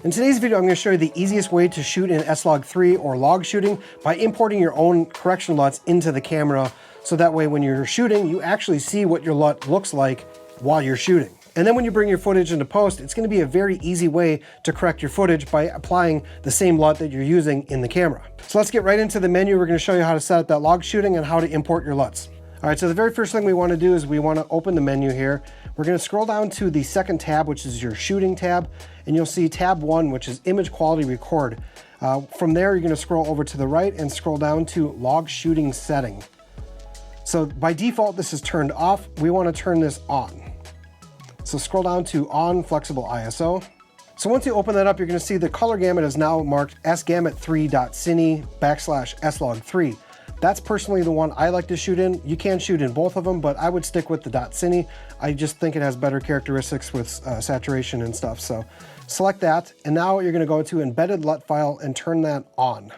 In today's video, I'm going to show you the easiest way to shoot in S-Log 3 or log shooting by importing your own correction LUTs into the camera. So that way when you're shooting, you actually see what your LUT looks like while you're shooting. And then when you bring your footage into post, it's going to be a very easy way to correct your footage by applying the same LUT that you're using in the camera. So let's get right into the menu. We're going to show you how to set up that log shooting and how to import your LUTs. All right, so the very first thing we want to do is we want to open the menu here. We're going to scroll down to the second tab, which is your shooting tab, and you'll see tab 1, which is image quality record. From there, you're going to scroll over to the right and scroll down to log shooting setting. So by default, this is turned off. We want to turn this on. So scroll down to on flexible ISO. So once you open that up, you're going to see the color gamut is now marked sgamut3.cine/slog3. That's personally the one I like to shoot in. You can shoot in both of them, but I would stick with the .cine. I just think it has better characteristics with saturation and stuff. So select that, and now you're going to go to embedded LUT file and turn that on.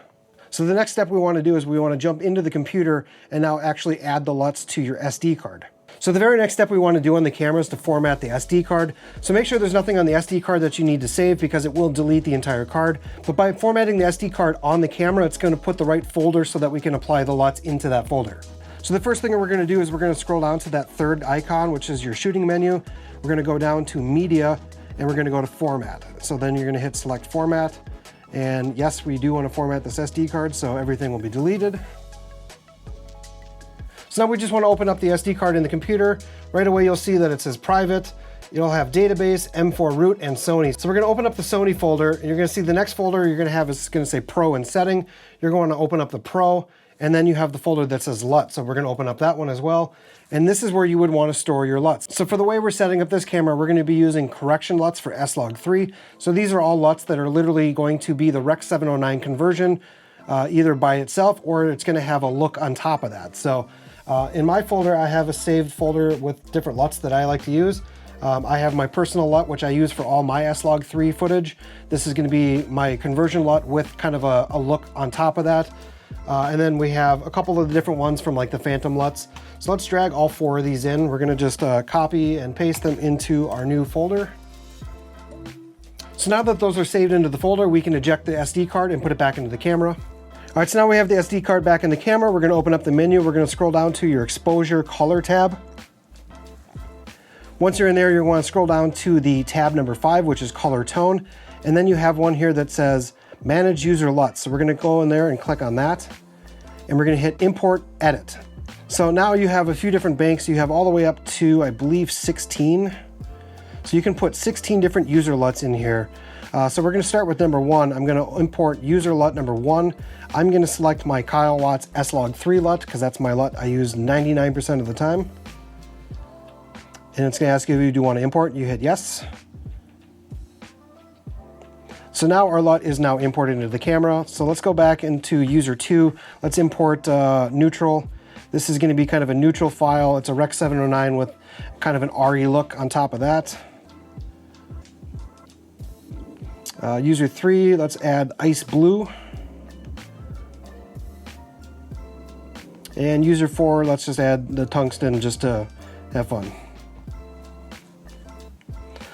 So the next step we want to do is we want to jump into the computer and now actually add the LUTs to your SD card. So the very next step we want to do on the camera is to format the SD card. So make sure there's nothing on the SD card that you need to save because it will delete the entire card. But by formatting the SD card on the camera, it's going to put the right folder so that we can apply the LUTs into that folder. So the first thing we're going to do is we're going to scroll down to that third icon, which is your shooting menu. We're going to go down to media and we're going to go to format. So then you're going to hit select format. And yes, we do want to format this SD card, so everything will be deleted. So now we just want to open up the SD card in the computer. Right away, you'll see that it says private. You'll have database, M4 root, and Sony. So we're going to open up the Sony folder, and you're going to see the next folder you're going to have is going to say Pro and Setting. You're going to open up the Pro, and then you have the folder that says LUT. So we're going to open up that one as well. And this is where you would want to store your LUTs. So for the way we're setting up this camera, we're going to be using correction LUTs for S-Log 3. So these are all LUTs that are literally going to be the Rec. 709 conversion, either by itself or it's going to have a look on top of that. So in my folder, I have a saved folder with different LUTs that I like to use. I have my personal LUT, which I use for all my S-Log 3 footage. This is going to be my conversion LUT with kind of a look on top of that. And then we have a couple of the different ones from like the Phantom LUTs. So let's drag all 4 of these in. We're going to just copy and paste them into our new folder. So now that those are saved into the folder, we can eject the SD card and put it back into the camera. All right, so now we have the SD card back in the camera. We're going to open up the menu. We're going to scroll down to your exposure color tab. Once you're in there, you're going to scroll down to the tab number 5, which is color tone. And then you have one here that says manage user LUTs. So we're going to go in there and click on that. And we're going to hit import edit. So now you have a few different banks. You have all the way up to, I believe, 16. So you can put 16 different user LUTs in here. So we're going to start with number 1. I'm going to import user LUT number 1. I'm going to select my Kyle Watts S-Log 3 LUT because that's my LUT I use 99% of the time. And it's going to ask you if you do want to import. You hit yes. So now our LUT is now imported into the camera. So let's go back into user 2. Let's import neutral. This is going to be kind of a neutral file. It's a Rec. 709 with kind of an RE look on top of that. User 3, let's add ice blue. And user 4, let's just add the tungsten just to have fun.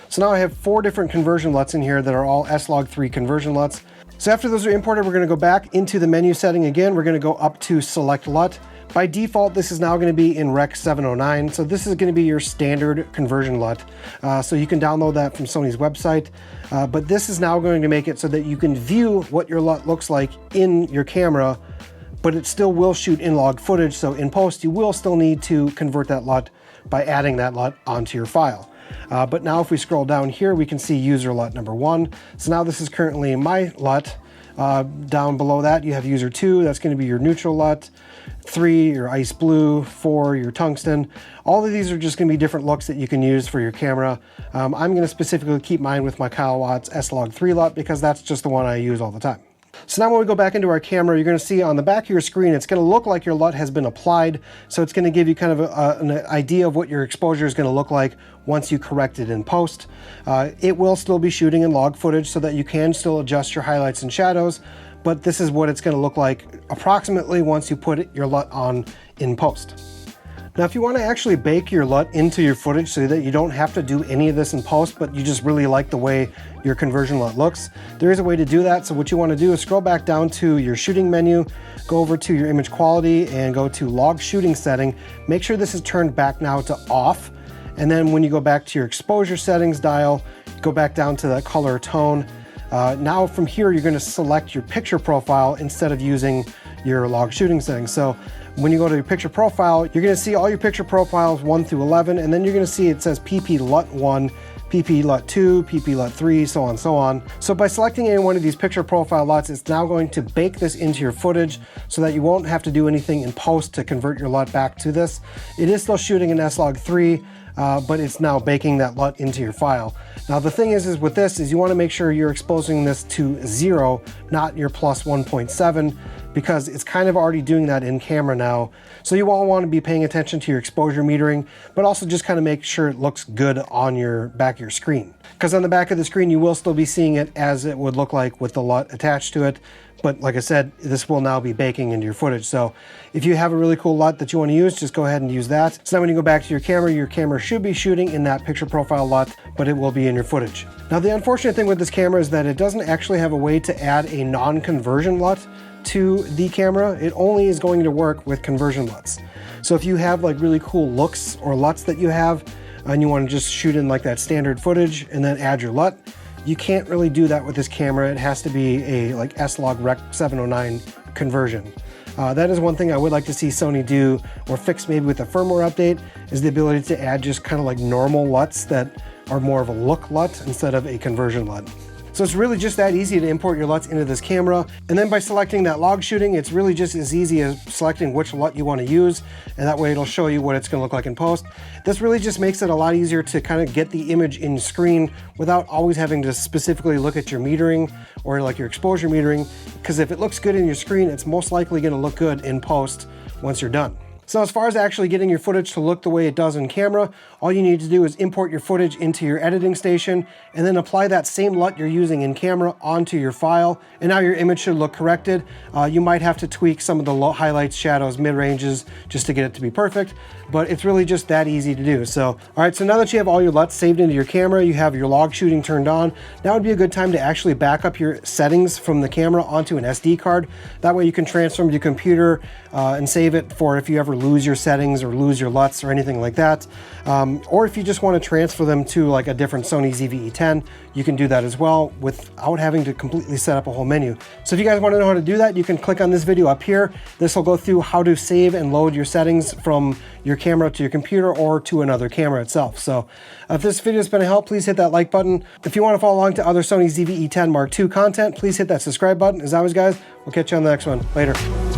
So now I have 4 different conversion LUTs in here that are all S-Log 3 conversion LUTs. So after those are imported, we're going to go back into the menu setting again. We're going to go up to select LUT. By default, this is now going to be in Rec. 709. So this is going to be your standard conversion LUT. So you can download that from Sony's website. But this is now going to make it so that you can view what your LUT looks like in your camera, but it still will shoot in log footage. So in post, you will still need to convert that LUT by adding that LUT onto your file. But now if we scroll down here, we can see user LUT number 1. So now this is currently my LUT. Down below that, you have user 2. That's going to be your neutral LUT. 3, your ice blue. 4, your tungsten. All of these are just going to be different looks that you can use for your camera. I'm going to specifically keep mine with my Kyle Watts S-Log 3 LUT because that's just the one I use all the time. So now when we go back into our camera, you're going to see on the back of your screen, it's going to look like your LUT has been applied. So it's going to give you kind of an idea of what your exposure is going to look like once you correct it in post. It will still be shooting in log footage so that you can still adjust your highlights and shadows, but this is what it's going to look like approximately once you put your LUT on in post. Now, if you want to actually bake your LUT into your footage so that you don't have to do any of this in post, but you just really like the way your conversion LUT looks, there is a way to do that. So what you want to do is scroll back down to your shooting menu, go over to your image quality and go to log shooting setting. Make sure this is turned back now to off. And then when you go back to your exposure settings dial, go back down to that color tone. Now from here, you're going to select your picture profile instead of using your log shooting settings. So when you go to your picture profile, you're going to see all your picture profiles 1 through 11, and then you're going to see it says PP LUT 1, PP LUT 2, PP LUT 3, so on and so on. So by selecting any one of these picture profile LUTs, it's now going to bake this into your footage so that you won't have to do anything in post to convert your LUT back to this. It is still shooting in SLOG 3, but it's now baking that LUT into your file. Now the thing is with this is you want to make sure you're exposing this to 0, not your plus 1.7, because it's kind of already doing that in camera now. So you all want to be paying attention to your exposure metering, but also just kind of make sure it looks good on your back of your screen. Because on the back of the screen, you will still be seeing it as it would look like with the LUT attached to it. But like I said, this will now be baking into your footage. So if you have a really cool LUT that you want to use, just go ahead and use that. So now when you go back to your camera should be shooting in that picture profile LUT, but it will be in your footage. Now the unfortunate thing with this camera is that it doesn't actually have a way to add a non-conversion LUT to the camera. It only is going to work with conversion LUTs. So if you have like really cool looks or LUTs that you have, and you want to just shoot in like that standard footage and then add your LUT, you can't really do that with this camera. It has to be a like SLOG Rec 709 conversion. That is one thing I would like to see Sony do or fix maybe with a firmware update, is the ability to add just kind of like normal LUTs that are more of a look LUT instead of a conversion LUT. So it's really just that easy to import your LUTs into this camera. And then by selecting that log shooting, it's really just as easy as selecting which LUT you want to use. And that way it'll show you what it's going to look like in post. This really just makes it a lot easier to kind of get the image in screen without always having to specifically look at your metering or like your exposure metering. Because if it looks good in your screen, it's most likely going to look good in post once you're done. So as far as actually getting your footage to look the way it does in camera, all you need to do is import your footage into your editing station and then apply that same LUT you're using in camera onto your file. And now your image should look corrected. You might have to tweak some of the low highlights, shadows, mid-ranges just to get it to be perfect, but it's really just that easy to do. So, all right, so now that you have all your LUTs saved into your camera, you have your log shooting turned on, now would be a good time to actually back up your settings from the camera onto an SD card. That way you can transfer them to your computer and save it for if you ever lose your settings or lose your LUTs or anything like that. Or if you just want to transfer them to like a different Sony ZV-E10, you can do that as well without having to completely set up a whole menu. So if you guys want to know how to do that, you can click on this video up here. This will go through how to save and load your settings from your camera to your computer or to another camera itself. So if this video has been a help, please hit that like button. If you want to follow along to other Sony ZV-E10 Mark II content, please hit that subscribe button. As always, guys, we'll catch you on the next one. Later.